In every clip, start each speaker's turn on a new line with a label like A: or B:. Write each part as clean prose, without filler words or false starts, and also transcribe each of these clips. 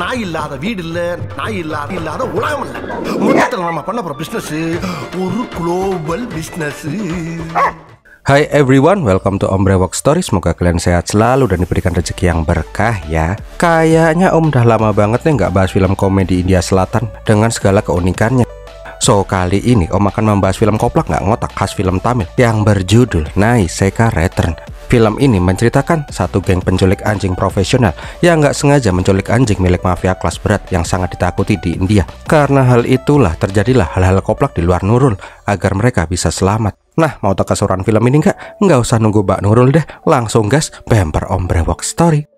A: நாய் இல்லாத வீடு இல்ல, நாய் இல்லாத உலகம் இல்ல. மொத்தத்துல நம்ம பண்ண போற பிசினஸ் ஒரு global business.
B: Hi everyone, welcome to Ombre Walk Story. Semoga kalian sehat selalu dan diberikan rezeki yang berkah ya. Kayaknya Om udah lama banget nih nggak bahas film komedi India Selatan dengan segala keunikannya. So kali ini Om akan membahas film koplak nggak ngotak khas film Tamil yang berjudul Nai Sekar Return. Film ini menceritakan satu geng penculik anjing profesional yang nggak sengaja menculik anjing milik mafia kelas berat yang sangat ditakuti di India. Karena hal itulah terjadilah hal-hal koplak di luar Nurul agar mereka bisa selamat. Nah, mau tahu keseruan film ini nggak? Nggak usah nunggu Mbak Nurul deh, langsung gas bemper Ombre Walk Story.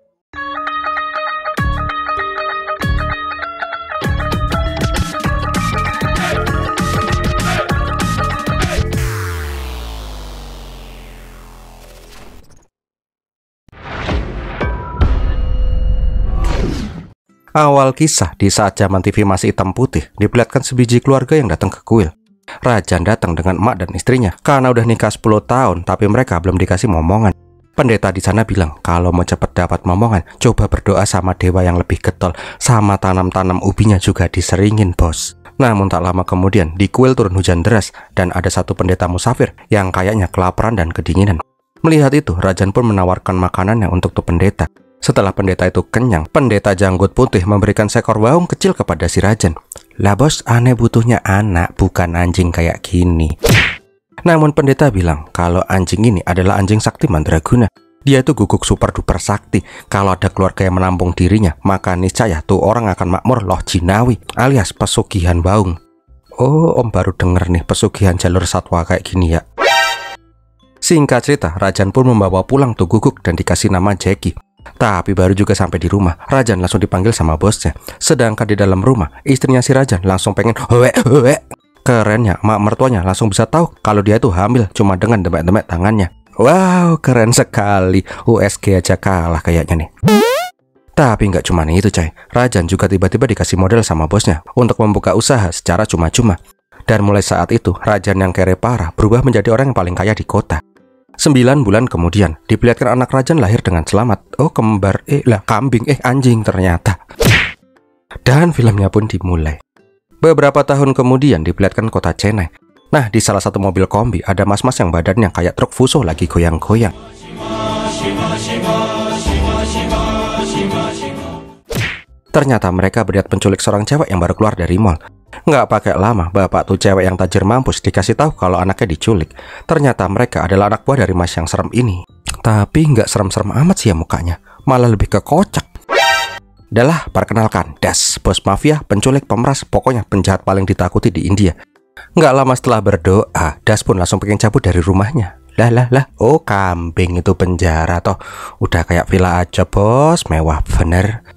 B: Awal kisah di saat zaman TV masih hitam putih, diperlihatkan sebiji keluarga yang datang ke kuil. Rajan datang dengan emak dan istrinya karena udah nikah 10 tahun tapi mereka belum dikasih momongan. Pendeta di sana bilang kalau mau cepat dapat momongan, coba berdoa sama dewa yang lebih getol, sama tanam-tanam ubinya juga diseringin bos. Namun tak lama kemudian di kuil turun hujan deras dan ada satu pendeta musafir yang kayaknya kelaparan dan kedinginan. Melihat itu, Rajan pun menawarkan makanannya untuk tuh pendeta. Setelah pendeta itu kenyang, pendeta janggut putih memberikan seekor waung kecil kepada si Rajan. Lah bos, aneh butuhnya anak, bukan anjing kayak gini. Namun pendeta bilang kalau anjing ini adalah anjing sakti mandraguna. Dia itu guguk super duper sakti. Kalau ada keluarga yang menampung dirinya, maka niscaya tuh orang akan makmur loh jinawi alias pesugihan waung. Oh, Om baru denger nih pesugihan jalur satwa kayak gini ya. Singkat cerita, Rajan pun membawa pulang tuh guguk dan dikasih nama Jackie. Tapi baru juga sampai di rumah, Rajan langsung dipanggil sama bosnya. Sedangkan di dalam rumah, istrinya si Rajan langsung pengen hoe. Kerennya, mak mertuanya langsung bisa tahu kalau dia tuh hamil cuma dengan demek-demek tangannya. Wow, keren sekali. USG aja kalah kayaknya nih. Tapi nggak cuma itu coy, Rajan juga tiba-tiba dikasih modal sama bosnya untuk membuka usaha secara cuma-cuma. Dan mulai saat itu, Rajan yang kere parah berubah menjadi orang yang paling kaya di kota. 9 bulan kemudian, diperlihatkan anak Rajan lahir dengan selamat. Oh, kembar, kambing, anjing ternyata. Dan filmnya pun dimulai. Beberapa tahun kemudian diperlihatkan kota Chennai. Nah, di salah satu mobil kombi ada mas-mas yang badannya kayak truk fuso lagi goyang-goyang. Ternyata mereka berniat penculik seorang cewek yang baru keluar dari mall. Nggak pakai lama, bapak tuh cewek yang tajir mampus dikasih tahu kalau anaknya diculik. Ternyata mereka adalah anak buah dari mas yang serem ini. Tapi nggak serem-serem amat sih ya mukanya, malah lebih ke kocak. Udahlah, perkenalkan, Das, bos mafia, penculik, pemeras, pokoknya penjahat paling ditakuti di India. Nggak lama setelah berdoa, Das pun langsung pengen cabut dari rumahnya. Lah, oh kambing itu penjara toh. Udah kayak villa aja bos, mewah bener.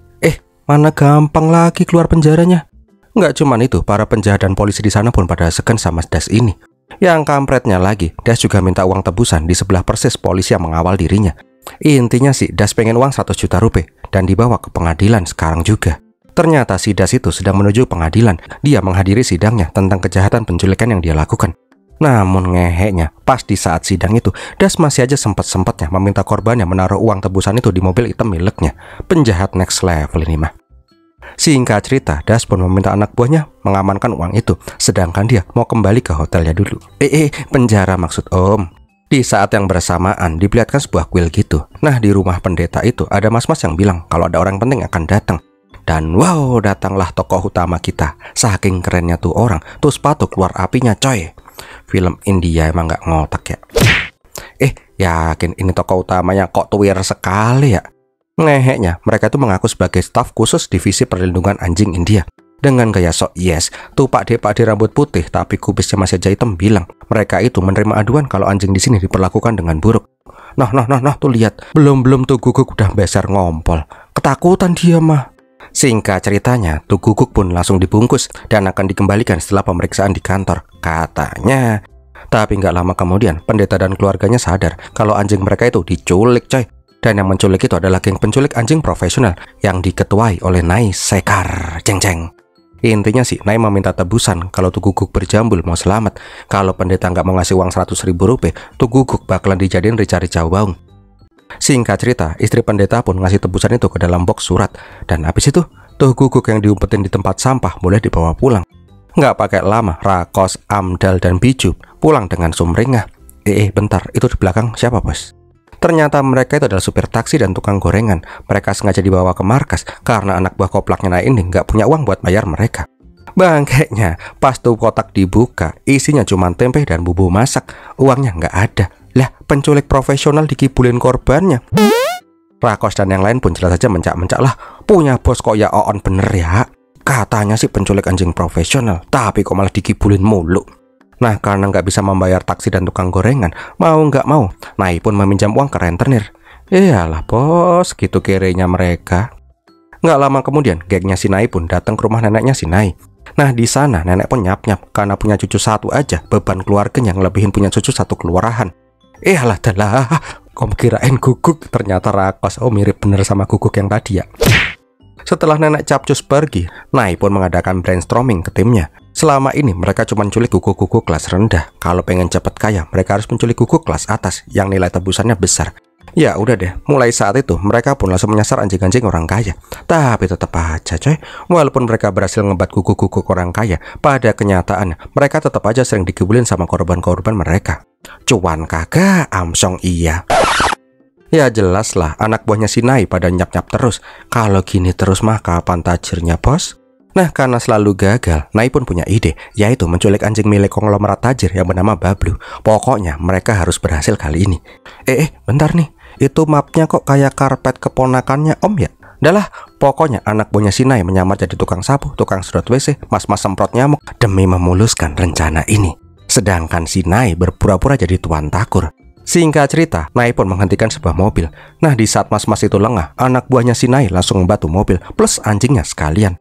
B: Mana gampang lagi keluar penjaranya. Nggak cuman itu, para penjahat dan polisi di sana pun pada segan sama Das ini. Yang kampretnya lagi, Das juga minta uang tebusan di sebelah persis polisi yang mengawal dirinya. Intinya sih, Das pengen uang 100 juta rupiah dan dibawa ke pengadilan sekarang juga. Ternyata si Das itu sedang menuju pengadilan. Dia menghadiri sidangnya tentang kejahatan penculikan yang dia lakukan. Namun ngeheknya, pas di saat sidang itu, Das masih aja sempat-sempatnya meminta korbannya menaruh uang tebusan itu di mobil hitam miliknya. Penjahat next level ini mah. Singkat cerita, Das pun meminta anak buahnya mengamankan uang itu, sedangkan dia mau kembali ke hotelnya dulu. Penjara maksud Om. Di saat yang bersamaan, diperlihatkan sebuah kuil gitu. Nah, di rumah pendeta itu ada mas-mas yang bilang kalau ada orang penting akan datang. Dan wow, datanglah tokoh utama kita. Saking kerennya tuh orang, tuh sepatu keluar apinya coy. Film India emang nggak ngotak ya. Yakin ini tokoh utamanya kok tuwir sekali ya. Ngeheknya, mereka itu mengaku sebagai staf khusus divisi perlindungan anjing India. Dengan gaya sok yes, tuh Pak D rambut putih tapi kubisnya masih aja hitam bilang mereka itu menerima aduan kalau anjing di sini diperlakukan dengan buruk. Nah, tuh lihat, belum tuh guguk udah beser ngompol. Ketakutan dia mah. Singkat ceritanya, tuh guguk pun langsung dibungkus dan akan dikembalikan setelah pemeriksaan di kantor, katanya. Tapi nggak lama kemudian, pendeta dan keluarganya sadar kalau anjing mereka itu diculik coy. Dan yang menculik itu adalah geng penculik anjing profesional yang diketuai oleh Nai Sekar. Ceng. Intinya sih, Nai meminta tebusan kalau tuh guguk berjambul mau selamat. Kalau pendeta nggak mau ngasih uang 100.000 rupiah, tuh guguk bakalan dijadiin rica-rica waung. Singkat cerita, istri pendeta pun ngasih tebusan itu ke dalam box surat. Dan habis itu, tuh guguk yang diumpetin di tempat sampah boleh dibawa pulang. Nggak pakai lama, Rakos, Amdal, dan Biju pulang dengan sumringah. Bentar, itu di belakang siapa, bos? Ternyata mereka itu adalah supir taksi dan tukang gorengan. Mereka sengaja dibawa ke markas karena anak buah koplaknya ini nggak punya uang buat bayar mereka. Bangkeknya, pas tuh kotak dibuka, isinya cuma tempe dan bumbu masak. Uangnya nggak ada. Lah, penculik profesional dikibulin korbannya. Rakos dan yang lain pun jelas saja mencak-mencak lah. Punya bos kok ya Oon bener ya. Katanya sih penculik anjing profesional, tapi kok malah dikibulin mulu. Nah, karena nggak bisa membayar taksi dan tukang gorengan, mau nggak mau, Nai pun meminjam uang ke rentenir. Iyalah bos, gitu kirenya mereka. Nggak lama kemudian, gengnya si Nai pun datang ke rumah neneknya si Nai. Nah, di sana nenek pun nyap-nyap karena punya cucu satu aja, beban keluarganya ngelebihin punya cucu satu kelurahan. Iyalah dah, kok kirain guguk, ternyata Rakos. Oh, mirip bener sama guguk yang tadi ya. Setelah nenek capcus pergi, Nai pun mengadakan brainstorming ke timnya. Selama ini mereka cuma menculik guguk-guguk kelas rendah. Kalau pengen cepet kaya, mereka harus menculik guguk kelas atas yang nilai tebusannya besar. Ya udah deh, mulai saat itu mereka pun langsung menyasar anjing-anjing orang kaya. Tapi tetap aja coy, walaupun mereka berhasil ngebat guguk-guguk orang kaya, pada kenyataannya mereka tetap aja sering dikibulin sama korban-korban mereka. Cuan kagak, amsong iya. Ya jelas lah, anak buahnya si Nai pada nyap-nyap terus. Kalau gini terus mah kapan tajirnya, bos? Nah, karena selalu gagal, Nai pun punya ide, yaitu menculik anjing milik konglomerat tajir yang bernama Bablu. Pokoknya mereka harus berhasil kali ini. Bentar nih, itu mapnya kok kayak karpet keponakannya Om ya? Udahlah, pokoknya anak buahnya si Nai menyamar jadi tukang sapu, tukang sedot WC, mas-mas semprot nyamuk demi memuluskan rencana ini. Sedangkan si Nai berpura-pura jadi tuan takur. Singkat cerita, Nai pun menghentikan sebuah mobil. Nah, di saat mas-mas itu lengah, anak buahnya si Nai langsung membantu mobil plus anjingnya sekalian.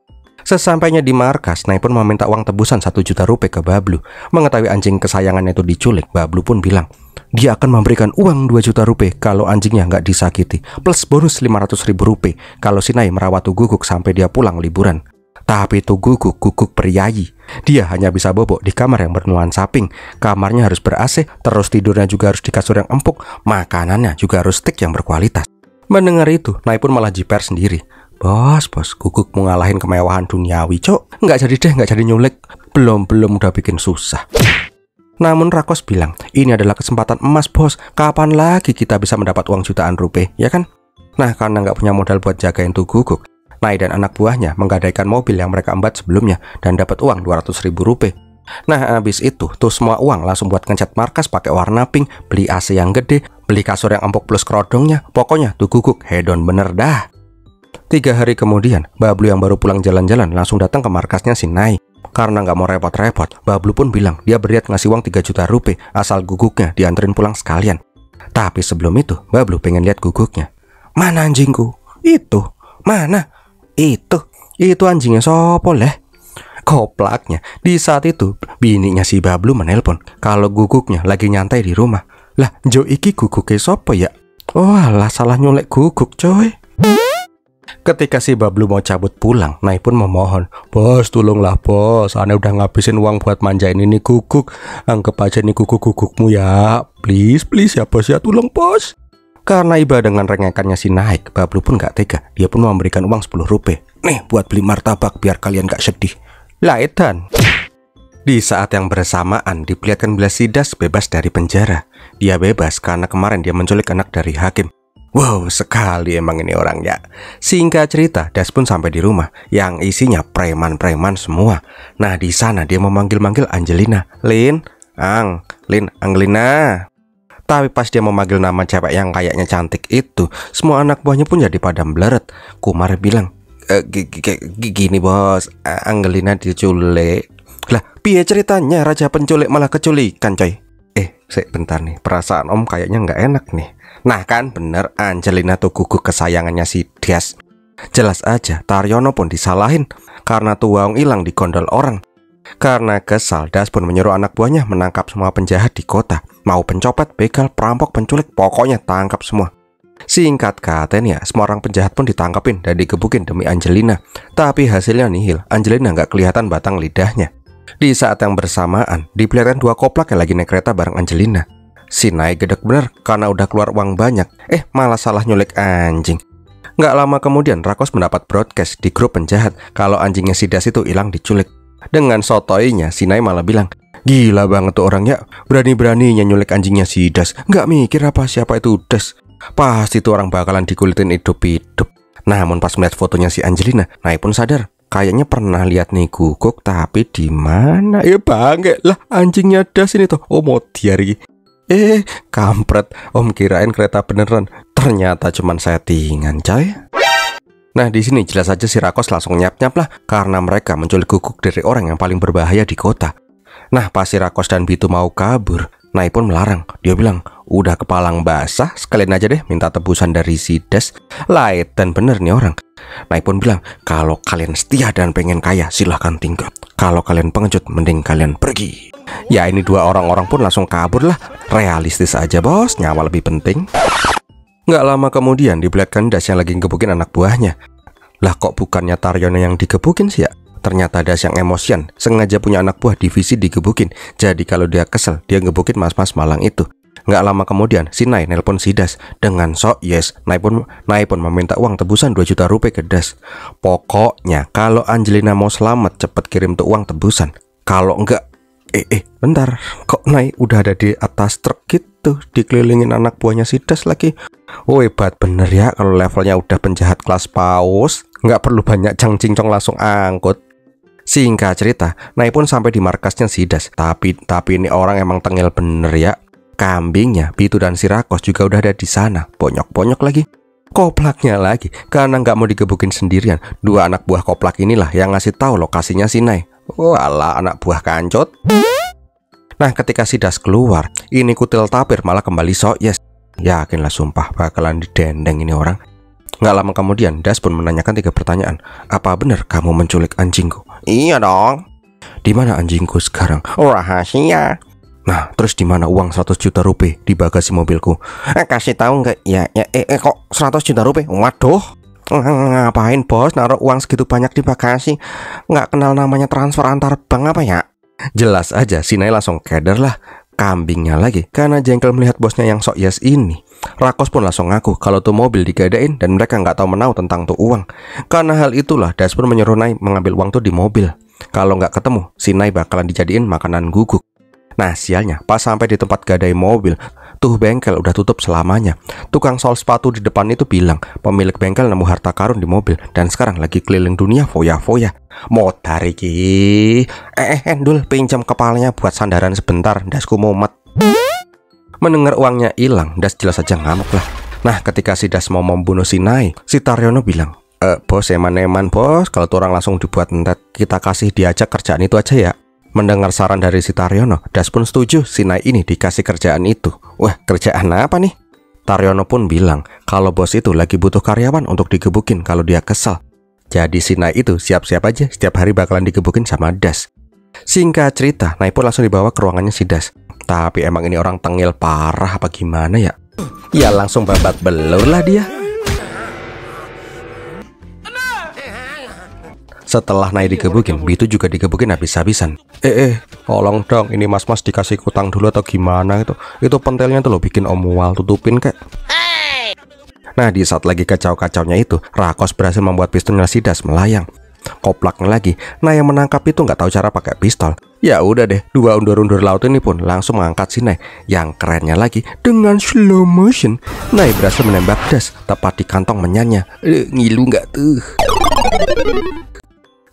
B: Sesampainya di markas, Nai pun meminta uang tebusan 1 juta rupiah ke Bablu. Mengetahui anjing kesayangannya itu diculik, Bablu pun bilang dia akan memberikan uang 2 juta rupiah kalau anjingnya nggak disakiti, plus bonus 500 ribu rupiah kalau si Nai merawat tuh guguk sampai dia pulang liburan. Tapi tuh guguk priayi, dia hanya bisa bobok di kamar yang bernuansa pink. Kamarnya harus ber-AC, terus tidurnya juga harus di kasur yang empuk, makanannya juga harus steak yang berkualitas. Mendengar itu, Nai pun malah jiper sendiri. Bos, guguk mau ngalahin kemewahan duniawi, cok. Nggak jadi nyulik. Belum udah bikin susah. Namun Rakos bilang, ini adalah kesempatan emas, bos. Kapan lagi kita bisa mendapat uang jutaan rupiah, ya kan? Nah, karena nggak punya modal buat jagain tuh guguk, Nai dan anak buahnya menggadaikan mobil yang mereka embat sebelumnya dan dapat uang 200 ribu rupiah. Nah, habis itu, tuh semua uang langsung buat ngecat markas pakai warna pink, beli AC yang gede, beli kasur yang empuk plus kerodongnya. Pokoknya tuh guguk hedon bener dah. 3 hari kemudian, Bablu yang baru pulang jalan-jalan langsung datang ke markasnya si Nai. Karena nggak mau repot-repot, Bablu pun bilang dia berniat ngasih uang 3 juta rupiah asal guguknya dianterin pulang sekalian. Tapi sebelum itu, Bablu pengen lihat guguknya. Mana anjingku? Itu. Mana? Itu anjingnya sopo leh? Koplaknya, di saat itu bininya si Bablu menelpon kalau guguknya lagi nyantai di rumah. Lah, jo iki guguknya sopo ya? Oh alah, salah nyulek guguk coy. Ketika si Bablu mau cabut pulang, Nai pun memohon, bos tolonglah bos, aneh udah ngabisin uang buat manjain ini guguk. Anggap aja ini guguk-gugukmu ya. Please ya bos ya, tolong bos. Karena iba dengan rengekannya si Naik, Bablu pun gak tega. Dia pun memberikan uang 10 rupiah. Nih buat beli martabak biar kalian gak sedih. Lah edan. Di saat yang bersamaan, diperlihatkan bila si Das bebas dari penjara. Dia bebas karena kemarin dia menculik anak dari hakim. Wow, sekali emang ini orangnya. Singkat cerita, Das pun sampai di rumah yang isinya preman-preman semua. Nah, di sana dia memanggil-manggil Angelina. Angelina. Tapi pas dia memanggil nama cewek yang kayaknya cantik itu, semua anak buahnya pun jadi pada bleret. Kumar bilang, gini bos, Angelina diculik. Lah, piye ceritanya raja penculik malah keculikan coy? Bentar nih, perasaan om kayaknya nggak enak nih. Nah kan bener, Angelina tuh guguk kesayangannya si Das. Jelas aja Taryono pun disalahin karena tuh uang hilang di gondol orang. Karena kesal, Das pun menyuruh anak buahnya menangkap semua penjahat di kota. Mau pencopet, begal, perampok, penculik, pokoknya tangkap semua. Singkat katanya, semua orang penjahat pun ditangkapin dan digebukin demi Angelina. Tapi hasilnya nihil, Angelina nggak kelihatan batang lidahnya. Di saat yang bersamaan, diperlihatkan 2 koplak yang lagi naik kereta bareng Angelina. Si Nai gedek bener karena udah keluar uang banyak. Malah salah nyulik anjing. Nggak lama kemudian Rakos mendapat broadcast di grup penjahat kalau anjingnya si Das itu hilang diculik. Dengan sotoinya si Nai malah bilang, "Gila banget tuh orang ya, berani-beraninya nyulik anjingnya si Das. Nggak mikir apa siapa itu Das. Pasti tuh orang bakalan dikulitin hidup-hidup." Namun pas melihat fotonya si Angelina, Nai pun sadar, kayaknya pernah lihat nih Guguk, tapi di mana? Bangke lah, anjingnya Das ini tuh. Oh, mau diari. Kampret, Om kirain kereta beneran. Ternyata cuman settingan, coy. Nah, di sini jelas aja si Rakos langsung nyap-nyap lah karena mereka menculik Guguk dari orang yang paling berbahaya di kota. Nah, pas si Rakos dan Bitu mau kabur, Nai pun melarang. Dia bilang, "Udah kepalang basah, sekalian aja deh minta tebusan dari si Das." Lait dan bener nih orang. Nai pun bilang, "Kalau kalian setia dan pengen kaya, silahkan tinggal. Kalau kalian pengecut, mending kalian pergi." Ya, ini dua orang-orang pun langsung kabur lah. Realistis aja bos, nyawa lebih penting. Nggak lama kemudian diperlihatkan Das yang lagi ngebukin anak buahnya. Lah kok bukannya Taryono yang digebukin sih ya? Ternyata Das yang emosian, sengaja punya anak buah divisi digebukin. Jadi kalau dia kesel, dia ngebukin mas-mas malang itu. Nggak lama kemudian, si Nai nelpon si Das. Dengan sok yes, Nai pun meminta uang tebusan 2 juta rupiah ke Das. Pokoknya kalau Angelina mau selamat, cepet kirim tuh uang tebusan. Kalau enggak, bentar, kok Nai udah ada di atas truk gitu, dikelilingin anak buahnya si Das lagi. Oh, hebat bener ya kalau levelnya udah penjahat kelas paus. Nggak perlu banyak cang-cincong, langsung angkut. Singkat cerita, Nai pun sampai di markasnya si Das. Tapi ini orang emang tengil bener ya. Kambingnya, Bitu dan si Rakos juga udah ada di sana. Bonyok-bonyok lagi. Koplaknya lagi, karena nggak mau digebukin sendirian. 2 anak buah koplak inilah yang ngasih tahu lokasinya si Nai. Walah, anak buah kancut. Nah, ketika si Das keluar, ini kutil tapir malah kembali sok yes. Yakinlah sumpah bakalan didendeng ini orang. Nggak lama kemudian, Das pun menanyakan 3 pertanyaan. "Apa benar kamu menculik anjingku?" "Iya dong." "Di mana anjingku sekarang?" "Rahasia." "Nah, terus di mana uang 100 juta rupiah di bagasi mobilku?" "Kasih tahu nggak?" Kok 100 juta rupiah? Waduh. Ngapain bos naruh uang segitu banyak di bagasi? Nggak kenal namanya transfer antar bank apa ya?" Jelas aja si Nai langsung keder lah. Kambingnya lagi karena jengkel melihat bosnya yang sok yes ini. Rakos pun langsung ngaku kalau tuh mobil digadain dan mereka nggak tahu menau tentang tuh uang. Karena hal itulah Das pun menyuruh Nai mengambil uang tuh di mobil. Kalau nggak ketemu, si Nai bakalan dijadiin makanan Guguk. Nah, sialnya pas sampai di tempat gadai mobil, tuh bengkel udah tutup selamanya. Tukang sol sepatu di depan itu bilang pemilik bengkel nemu harta karun di mobil dan sekarang lagi keliling dunia foya-foya. Modar iki. Endul, pinjam kepalanya buat sandaran sebentar, Dasku mumet. Mendengar uangnya hilang, Das jelas aja ngamuk lah. Nah, ketika si Das mau membunuh si Nai, si Taryono bilang, "Bos, eman-eman bos, kalau tuh orang langsung dibuat entet, kita kasih diajak kerjaan itu aja ya." Mendengar saran dari si Taryono, Das pun setuju si Nai ini dikasih kerjaan itu. Wah, kerjaan apa nih? Taryono pun bilang kalau bos itu lagi butuh karyawan untuk digebukin kalau dia kesal. Jadi si Nai itu siap-siap aja setiap hari bakalan digebukin sama Das. Singkat cerita, Nai pun langsung dibawa ke ruangannya si Das. Tapi emang ini orang tengil parah apa gimana ya? Ya langsung babat belur lah dia. Setelah Nai digebukin, Bitu juga digebukin habis-habisan. Tolong dong, ini mas-mas dikasih kutang dulu atau gimana itu? Itu pentelnya tuh lo bikin Om Mual, tutupin kek. Nah, di saat lagi kacau-kacaunya itu, Rakos berhasil membuat pistolnya si Das melayang. Koplaknya lagi, Nai yang menangkap itu nggak tahu cara pakai pistol. Ya udah deh, 2 undur-undur laut ini pun langsung mengangkat si Nai. Yang kerennya lagi, dengan slow motion, Nai berhasil menembak Das tepat di kantong menyannya. Ngilu nggak tuh?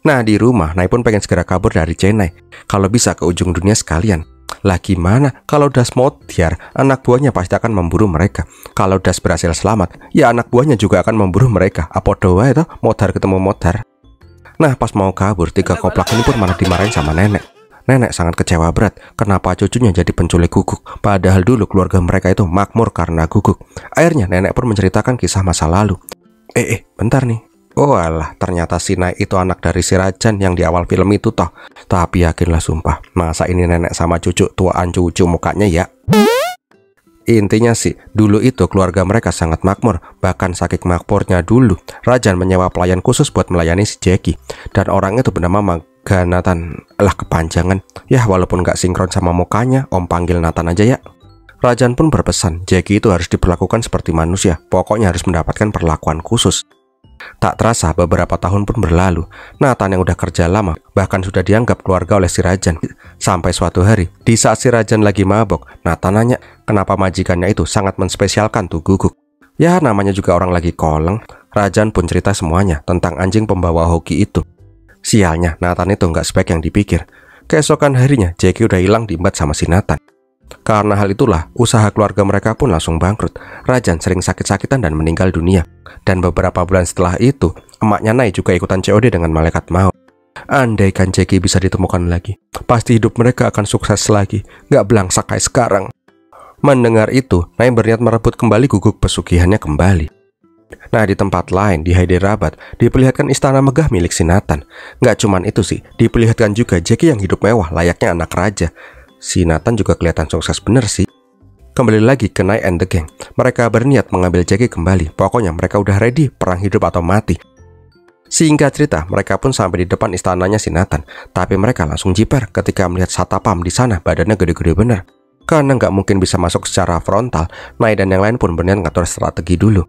B: Nah, di rumah, Nai pun pengen segera kabur dari Chennai. Kalau bisa ke ujung dunia sekalian. Lah gimana kalau Das modar, anak buahnya pasti akan memburu mereka. Kalau Das berhasil selamat, ya anak buahnya juga akan memburu mereka. Apa doa itu, modar ketemu modar. Nah, pas mau kabur, 3 koplak ini pun malah dimarahin sama nenek. Nenek sangat kecewa berat, kenapa cucunya jadi penculik Guguk. Padahal dulu keluarga mereka itu makmur karena Guguk. Akhirnya nenek pun menceritakan kisah masa lalu. Bentar nih. Oh alah, ternyata si Nai itu anak dari si Rajan yang di awal film itu toh. Tapi yakinlah sumpah, masa ini nenek sama cucu tuaan cucu mukanya ya. Intinya sih, dulu itu keluarga mereka sangat makmur. Bahkan saking makmurnya dulu, Rajan menyewa pelayan khusus buat melayani si Jackie. Dan orangnya itu bernama Maganatan. Lah kepanjangan. Ya walaupun gak sinkron sama mukanya, Om panggil Nathan aja ya. Rajan pun berpesan Jackie itu harus diperlakukan seperti manusia, pokoknya harus mendapatkan perlakuan khusus. Tak terasa beberapa tahun pun berlalu. Nathan yang udah kerja lama bahkan sudah dianggap keluarga oleh si Rajan. Sampai suatu hari, di saat si Rajan lagi mabok, Nathan nanya kenapa majikannya itu sangat menspesialkan tuh guguk. Ya namanya juga orang lagi koleng. Rajan pun cerita semuanya tentang anjing pembawa hoki itu. Sialnya Nathan itu nggak sebaik yang dipikir. Keesokan harinya Jackie udah hilang diembat sama si Nathan. Karena hal itulah, usaha keluarga mereka pun langsung bangkrut. Rajan sering sakit-sakitan dan meninggal dunia. Dan beberapa bulan setelah itu, emaknya Nai juga ikutan COD dengan malaikat maut. Andaikan Jackie bisa ditemukan lagi, pasti hidup mereka akan sukses lagi, gak belangsak kayak sekarang. Mendengar itu, Nai berniat merebut kembali guguk pesugihannya kembali. Nah, di tempat lain, di Hyderabad, diperlihatkan istana megah milik si Nathan. Gak cuman itu sih, diperlihatkan juga Jackie yang hidup mewah layaknya anak raja. Si Nathan juga kelihatan sukses bener sih. Kembali lagi ke Nai and the Gang. Mereka berniat mengambil Jackie kembali. Pokoknya mereka udah ready perang hidup atau mati. Singkat cerita, mereka pun sampai di depan istananya si Nathan. Tapi mereka langsung jiper ketika melihat satpam di sana badannya gede-gede bener. Karena nggak mungkin bisa masuk secara frontal, Nai dan yang lain pun berniat ngatur strategi dulu.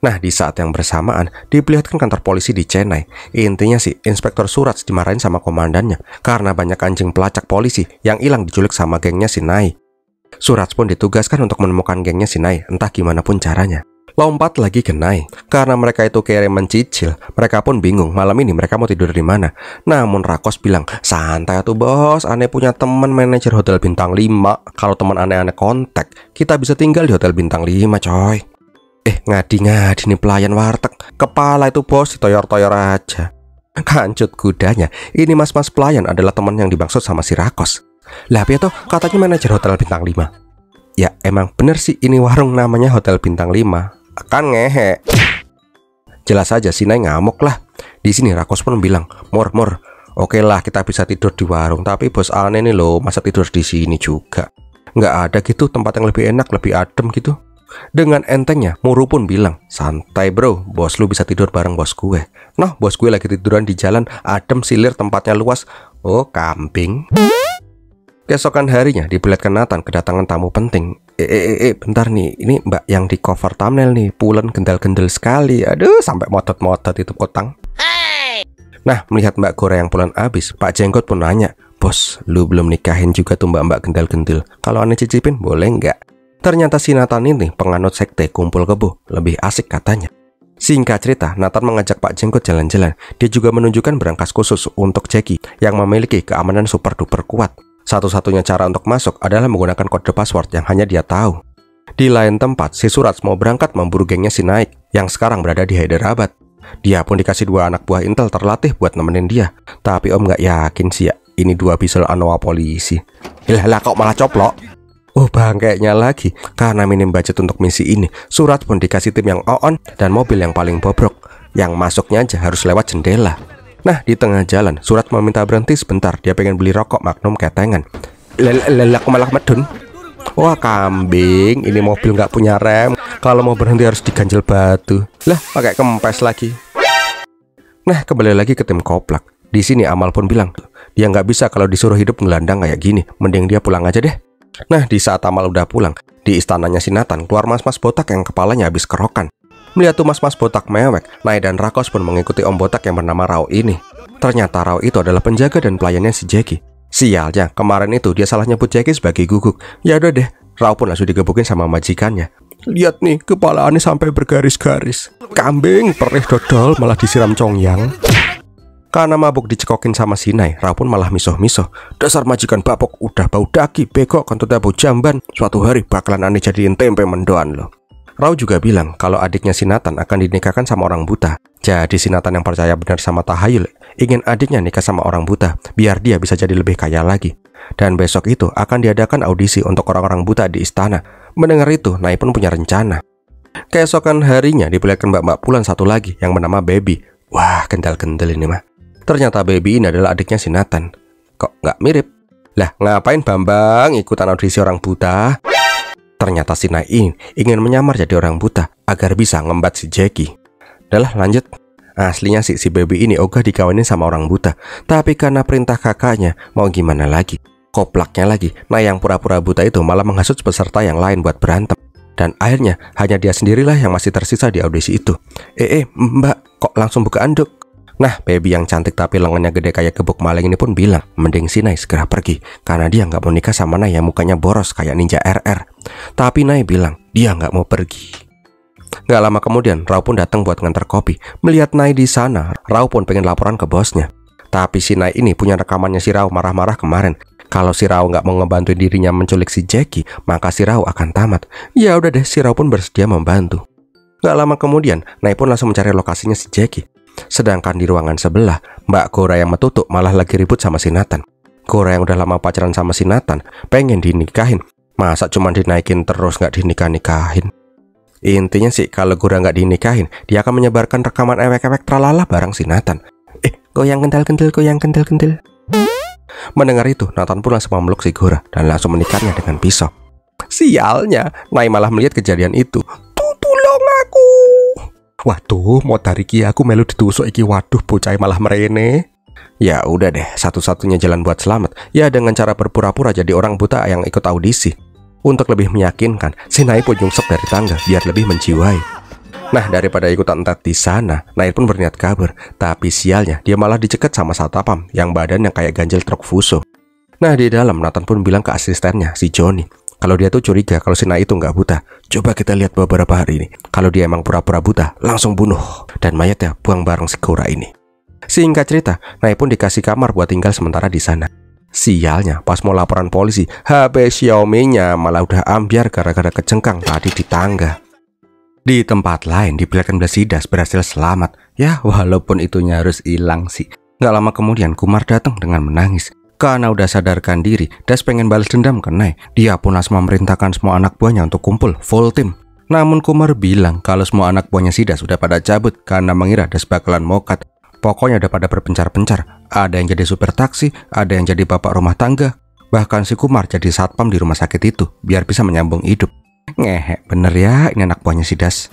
B: Nah, di saat yang bersamaan, diperlihatkan kantor polisi di Chennai. Intinya sih, Inspektur Suraj dimarahin sama komandannya karena banyak anjing pelacak polisi yang hilang diculik sama gengnya si Nai. Suraj pun ditugaskan untuk menemukan gengnya si Nai, entah gimana pun caranya. Lompat lagi ke Nai, karena mereka itu kayak mencicil. Mereka pun bingung malam ini mereka mau tidur di mana. Namun Rakos bilang, santai tuh bos, aneh punya teman manajer hotel bintang 5. Kalau teman aneh-aneh kontak, kita bisa tinggal di hotel bintang 5 coy. Ngadi-ngadi nih pelayan warteg. Kepala itu bos ditoyor-toyor aja. Kancut kudanya, ini mas-mas pelayan adalah teman yang dimaksud sama si Rakos. Lah piye toh katanya manajer hotel bintang 5. Ya emang bener sih ini warung namanya hotel bintang 5. Kan ngehe. Jelas aja si Nai ngamuk lah. Di sini Rakos pun bilang, Mur, oke lah kita bisa tidur di warung, tapi bos aneh nih loh, masa tidur di sini juga. Nggak ada gitu tempat yang lebih enak, lebih adem gitu. Dengan entengnya, Muru pun bilang, santai bro, bos lu bisa tidur bareng bos gue. Noh, bos gue lagi tiduran di jalan, adem, silir, tempatnya luas. Oh, kambing. Keesokan harinya, diperlihatkan Nathan kedatangan tamu penting. Bentar nih, ini mbak yang di cover thumbnail nih, pulen gendal-gendal sekali. Aduh, sampai motot-motot itu potang. Nah, melihat mbak Gora yang pulen abis, Pak Jenggot pun nanya, bos, lu belum nikahin juga tuh mbak-mbak gendal-gendal. Kalau aneh cicipin, boleh nggak? Ternyata si Nathan ini penganut sekte kumpul kebo, lebih asik katanya. Singkat cerita, Nathan mengajak Pak Jenggot jalan-jalan. Dia juga menunjukkan berangkas khusus untuk Jackie yang memiliki keamanan super duper kuat. Satu-satunya cara untuk masuk adalah menggunakan kode password yang hanya dia tahu. Di lain tempat, si Suraj mau berangkat memburu gengnya si Naik yang sekarang berada di Hyderabad. Dia pun dikasih 2 anak buah intel terlatih buat nemenin dia. Tapi om nggak yakin sih ya, ini 2 bisel anoa polisi. Lah kok malah coplok? Oh bangkainya lagi, karena minim budget untuk misi ini, Suraj pun dikasih tim yang on dan mobil yang paling bobrok. Yang masuknya aja harus lewat jendela. Nah, di tengah jalan, Suraj meminta berhenti sebentar. Dia pengen beli rokok Magnum ketengan. Lelak malah medun. Wah kambing, ini mobil nggak punya rem. Kalau mau berhenti harus diganjel batu. Lah, pakai kempes lagi. Nah, kembali lagi ke tim koplak. Di sini Amal pun bilang, dia nggak bisa kalau disuruh hidup ngelandang kayak gini. Mending dia pulang aja deh. Nah, di saat Amal udah pulang, di istananya si Nathan keluar mas-mas botak yang kepalanya habis kerokan. Melihat tuh mas-mas botak mewek, Nai dan Rakos pun mengikuti om botak yang bernama Rao ini. Ternyata Rao itu adalah penjaga dan pelayannya si Jackie. Sialnya, kemarin itu dia salah nyebut Jackie sebagai guguk. Ya udah deh, Rao pun langsung digebukin sama majikannya. Lihat nih, kepala aneh sampai bergaris-garis. Kambing, perih dodol, malah disiram congyang. Karena mabuk dicekokin sama si Nai, Rao pun malah misoh-misoh. Dasar majikan bapok, udah bau daki, bego, kentutnya bau jamban. Suatu hari bakalan aneh jadiin tempe mendoan loh. Rao juga bilang kalau adiknya si Nathan akan dinikahkan sama orang buta. Jadi si Nathan yang percaya benar sama tahayul ingin adiknya nikah sama orang buta, biar dia bisa jadi lebih kaya lagi. Dan besok itu akan diadakan audisi untuk orang-orang buta di istana. Mendengar itu, Nai pun punya rencana. Keesokan harinya diperlihatkan mbak-mbak pulan satu lagi yang bernama Baby. Wah, kendal-kendal ini mah. Ternyata Baby ini adalah adiknya si Nathan. Kok nggak mirip? Lah, ngapain Bambang ikutan audisi orang buta? Ternyata si Nai ingin menyamar jadi orang buta agar bisa ngembat si Jackie. Udah lanjut. Aslinya sih si Baby ini ogah dikawinin sama orang buta. Tapi karena perintah kakaknya, mau gimana lagi? Koplaknya lagi, Nay yang pura-pura buta itu malah menghasut peserta yang lain buat berantem. Dan akhirnya hanya dia sendirilah yang masih tersisa di audisi itu. Mbak, kok langsung buka anduk? Nah, baby yang cantik tapi lengannya gede kayak gebuk maling ini pun bilang, mending si Nay segera pergi, karena dia nggak mau nikah sama Nay yang mukanya boros kayak ninja RR. Tapi Nay bilang, dia nggak mau pergi. Nggak lama kemudian, Rao pun datang buat nganter kopi. Melihat Nay di sana, Rao pun pengen laporan ke bosnya. Tapi si Nay ini punya rekamannya si Rao marah-marah kemarin. Kalau si Rao nggak mau ngebantu dirinya menculik si Jackie, maka si Rao akan tamat. Ya udah deh, si Rao pun bersedia membantu. Nggak lama kemudian, Nay pun langsung mencari lokasinya si Jackie. Sedangkan di ruangan sebelah, Mbak Gora yang metutuk malah lagi ribut sama si Nathan. Gora yang udah lama pacaran sama si Nathan, pengen dinikahin. Masa cuma dinaikin terus nggak dinikah-nikahin? Intinya sih, kalau Gora nggak dinikahin, dia akan menyebarkan rekaman ewek-ewek tralala bareng si Nathan. Goyang kental-kental, goyang kental-kental. Mendengar itu, Nathan pun langsung memeluk si Gora dan langsung menikarnya dengan pisau. Sialnya, Nay malah melihat kejadian itu. Tolong aku. Waduh, mau tarik aku melu ditusuk iki, waduh bocah malah merene. Ya udah deh, satu-satunya jalan buat selamat ya dengan cara berpura-pura jadi orang buta yang ikut audisi. Untuk lebih meyakinkan, si Nay pun nyungsep dari tangga biar lebih menjiwai. Nah, daripada ikutan entat di sana, Nay pun berniat kabur. Tapi sialnya, dia malah dicegat sama satpam yang badannya kayak ganjil truk fuso. Nah, di dalam Nathan pun bilang ke asistennya, si Johnny, kalau dia tuh curiga kalau si Nay itu nggak buta. Coba kita lihat beberapa hari ini. Kalau dia emang pura-pura buta, langsung bunuh. Dan mayatnya buang bareng si Gora ini. Singkat cerita, Nay pun dikasih kamar buat tinggal sementara di sana. Sialnya, pas mau laporan polisi, HP Xiaomi-nya malah udah ambyar gara-gara kecengkang tadi di tangga. Di tempat lain, diperlihatkan Blasidas berhasil selamat. Ya, walaupun itunya harus hilang sih. Nggak lama kemudian, Kumar datang dengan menangis. Karena udah sadarkan diri, Das pengen balas dendam ke Nay. Dia pun langsung memerintahkan semua anak buahnya untuk kumpul full tim. Namun Kumar bilang kalau semua anak buahnya si Das sudah pada cabut karena mengira Das bakalan mokat. Pokoknya udah pada berpencar-pencar. Ada yang jadi supir taksi, ada yang jadi bapak rumah tangga. Bahkan si Kumar jadi satpam di rumah sakit itu, biar bisa menyambung hidup. Ngehe, bener ya ini anak buahnya si Das.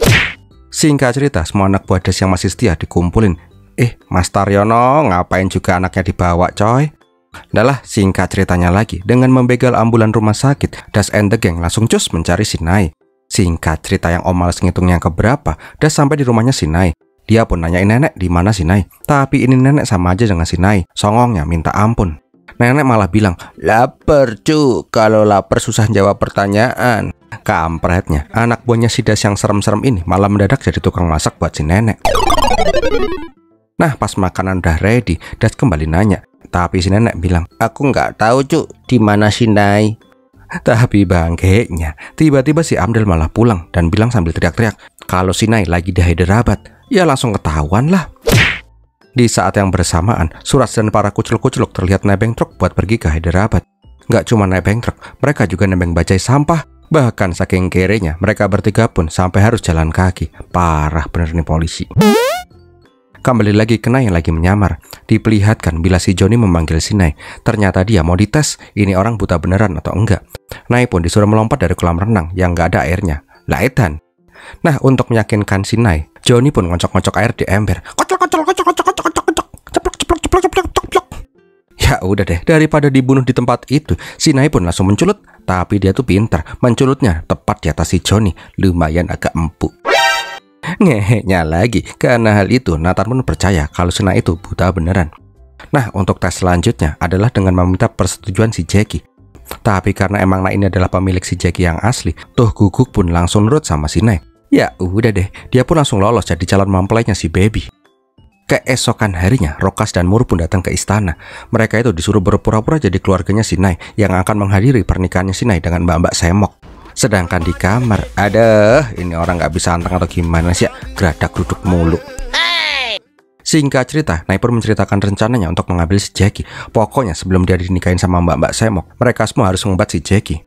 B: Singkat cerita, semua anak buah Das yang masih setia dikumpulin. Mas Taryono, ngapain juga anaknya dibawa coy? Dahlah, singkat ceritanya lagi, dengan membegal ambulan rumah sakit, Das and the gang langsung cus mencari si Nay. Singkat cerita yang om males ngitungnya yang keberapa, Das sampai di rumahnya si Nay. Dia pun nanyain nenek di mana si Nay. Tapi ini nenek sama aja dengan si Nay, songongnya minta ampun. Nenek malah bilang, lapar cu, kalau lapar susah jawab pertanyaan. Kampretnya, anak buahnya si Das yang serem-serem ini malah mendadak jadi tukang masak buat si nenek. Nah, pas makanan udah ready, Das kembali nanya. Tapi si nenek bilang, aku nggak tahu cu, di mana si Nay. Tapi bangkeknya, tiba-tiba si Amdal malah pulang dan bilang sambil teriak-teriak, kalau si Nay lagi di Hyderabad. Ya langsung ketahuan lah. Di saat yang bersamaan, Suraj dan para kucluk-kucluk terlihat nebeng truk buat pergi ke Hyderabad. Nggak cuma nebeng truk, mereka juga nebeng bajai sampah. Bahkan saking kerenya, mereka bertiga pun sampai harus jalan kaki. Parah bener nih polisi. Kembali lagi ke Nay yang lagi menyamar. Diperlihatkan bila si Johnny memanggil si Nay. Ternyata dia mau dites, ini orang buta beneran atau enggak. Nay pun disuruh melompat dari kolam renang yang nggak ada airnya. Lah edan. Nah, untuk meyakinkan si Nay, Johnny pun ngocok-ngocok air di ember. Ceplok. Ya udah deh, daripada dibunuh di tempat itu, si Nay pun langsung menculut. Tapi dia tuh pintar, menculutnya tepat di atas si Johnny. Lumayan agak empuk. Ngeheknya lagi, karena hal itu Nathan pun percaya kalau si Nay itu buta beneran. Nah, untuk tes selanjutnya adalah dengan meminta persetujuan si Jackie. Tapi karena emang Nay ini adalah pemilik si Jackie yang asli, tuh guguk pun langsung nurut sama si Nay. Ya udah deh, dia pun langsung lolos jadi calon mempelainya si Baby. Keesokan harinya, Rokas dan Mur pun datang ke istana. Mereka itu disuruh berpura-pura jadi keluarganya si Nay yang akan menghadiri pernikahannya si Nay dengan Mbak-mbak Semok. Sedangkan di kamar, ini orang nggak bisa anteng atau gimana sih ya, geradak duduk mulu. Singkat cerita, Nay pun menceritakan rencananya untuk mengambil si Jackie. Pokoknya sebelum dia dinikahin sama Mbak-mbak Semok, mereka semua harus mengumpat si Jackie.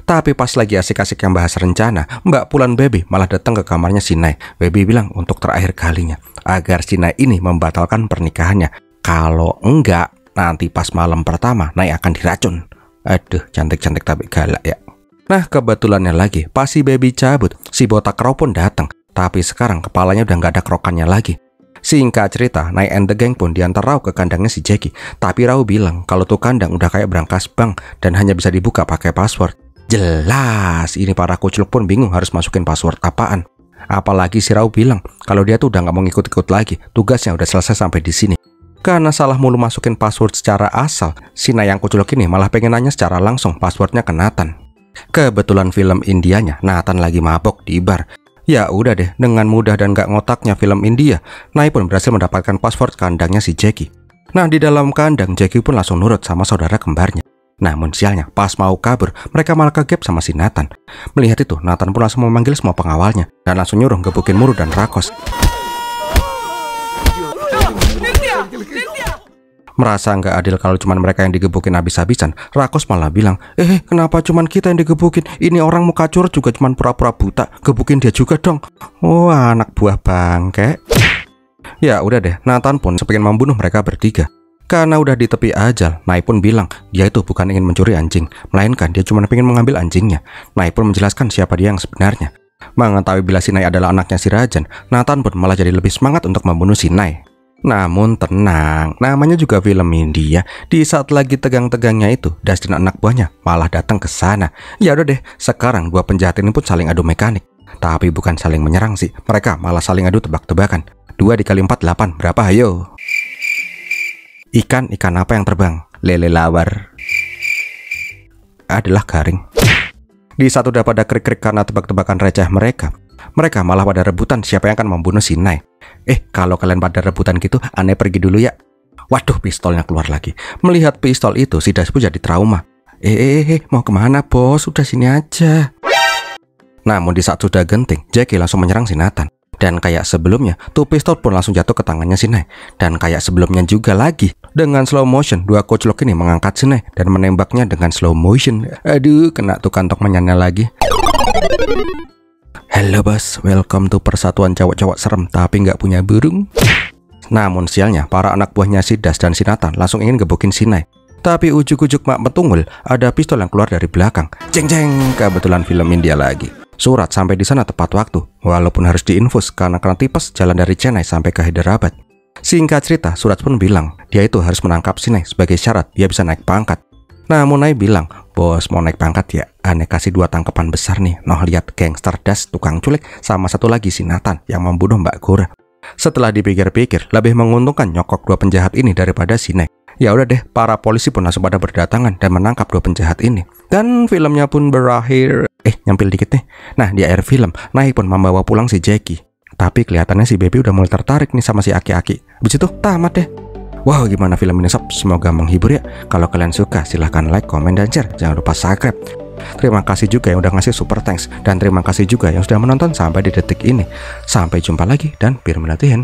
B: Tapi pas lagi asik-asik yang bahas rencana, Mbak Pulan Baby malah datang ke kamarnya si Nay. Baby bilang untuk terakhir kalinya, agar si Nay ini membatalkan pernikahannya. Kalau enggak, nanti pas malam pertama Nay akan diracun. Aduh, cantik-cantik tapi galak ya. Nah, kebetulannya lagi, pas si Baby cabut, si botak Rao pun datang. Tapi sekarang kepalanya udah nggak ada kerokannya lagi. Singkat cerita, Nay and the gang pun diantar Rao ke kandangnya si Jackie. Tapi Rao bilang kalau tuh kandang udah kayak berangkas bank dan hanya bisa dibuka pakai password. Jelas, ini para kucluk pun bingung harus masukin password apaan. Apalagi si Rao bilang kalau dia tuh udah nggak mau ngikut-ikut lagi, tugasnya udah selesai sampai di sini. Karena salah mulu masukin password secara asal, si Nay yang kucluk ini malah pengen nanya secara langsung passwordnya ke Nathan. Kebetulan film Indianya, Nathan lagi mabok di bar. Ya udah deh, dengan mudah dan gak ngotaknya film India, Nay pun berhasil mendapatkan password kandangnya si Jackie. Nah, di dalam kandang, Jackie pun langsung nurut sama saudara kembarnya. Namun sialnya, pas mau kabur, mereka malah kegep sama si Nathan. Melihat itu, Nathan pun langsung memanggil semua pengawalnya dan langsung nyuruh gebukin Muru dan Rakos. Merasa nggak adil kalau cuma mereka yang digebukin habis-habisan, Rakos malah bilang, kenapa cuma kita yang digebukin? Ini orang muka curut juga cuma pura-pura buta, gebukin dia juga dong. Wah, anak buah bangke. Ya udah deh, Nathan pun pengen membunuh mereka bertiga. Karena udah di tepi ajal, Nay pun bilang dia itu bukan ingin mencuri anjing, melainkan dia cuma pengen mengambil anjingnya. Nay pun menjelaskan siapa dia yang sebenarnya. Mengetahui bila si Nay adalah anaknya si Rajan, Nathan pun malah jadi lebih semangat untuk membunuh si Nay. Namun tenang, namanya juga film India. Di saat lagi tegang-tegangnya itu, Dustin anak buahnya malah datang ke sana. Ya udah deh, sekarang dua penjahat ini pun saling adu mekanik. Tapi bukan saling menyerang sih, mereka malah saling adu tebak-tebakan. 2 dikali 4, 8, berapa ayo? Ikan apa yang terbang? Lele lawar. Adalah garing. Di saat udah pada krik-krik karena tebak-tebakan receh mereka malah pada rebutan siapa yang akan membunuh si Nay. Kalau kalian pada rebutan gitu, aneh pergi dulu ya. Waduh, pistolnya keluar lagi. Melihat pistol itu, si Das pun jadi trauma. Mau kemana bos? Udah sini aja. Namun di saat sudah genting, Jackie langsung menyerang si Nathan. Dan kayak sebelumnya, tuh pistol pun langsung jatuh ke tangannya si Nay. Dan kayak sebelumnya juga lagi, dengan slow motion, dua kucluk ini mengangkat si Nay dan menembaknya dengan slow motion. Aduh, kena tuh kantong menyanyi lagi. Halo bos, welcome to persatuan cowok-cowok serem tapi nggak punya burung. Namun sialnya, para anak buahnya si Das dan si Nathan langsung ingin gebukin si Nay. Tapi ujuk-ujuk mak betunggul, ada pistol yang keluar dari belakang. Jeng-jeng, kebetulan film India lagi. Surat sampai di sana tepat waktu, walaupun harus diinfus karena kena tipes jalan dari Chennai sampai ke Hyderabad. Singkat cerita, Surat pun bilang dia itu harus menangkap si Nay sebagai syarat dia bisa naik pangkat. Namun Nay bilang, bos mau naik pangkat ya, aneh kasih 2 tangkapan besar nih. Noh lihat gangster Das, tukang culik, sama satu lagi si Nathan yang membunuh Mbak Gora. Setelah dipikir-pikir, lebih menguntungkan nyokok 2 penjahat ini daripada si Nay. Ya udah deh, para polisi pun langsung pada berdatangan dan menangkap 2 penjahat ini. Dan filmnya pun berakhir. Nyampil dikit nih. Nah, di akhir film, Nay pun membawa pulang si Jackie. Tapi kelihatannya si Baby udah mulai tertarik nih sama si Aki-Aki. Habis itu tamat deh. Wow, gimana film ini sob? Semoga menghibur ya. Kalau kalian suka, silahkan like, komen, dan share. Jangan lupa subscribe. Terima kasih juga yang udah ngasih super thanks. Dan terima kasih juga yang sudah menonton sampai di detik ini. Sampai jumpa lagi dan biar melatihan.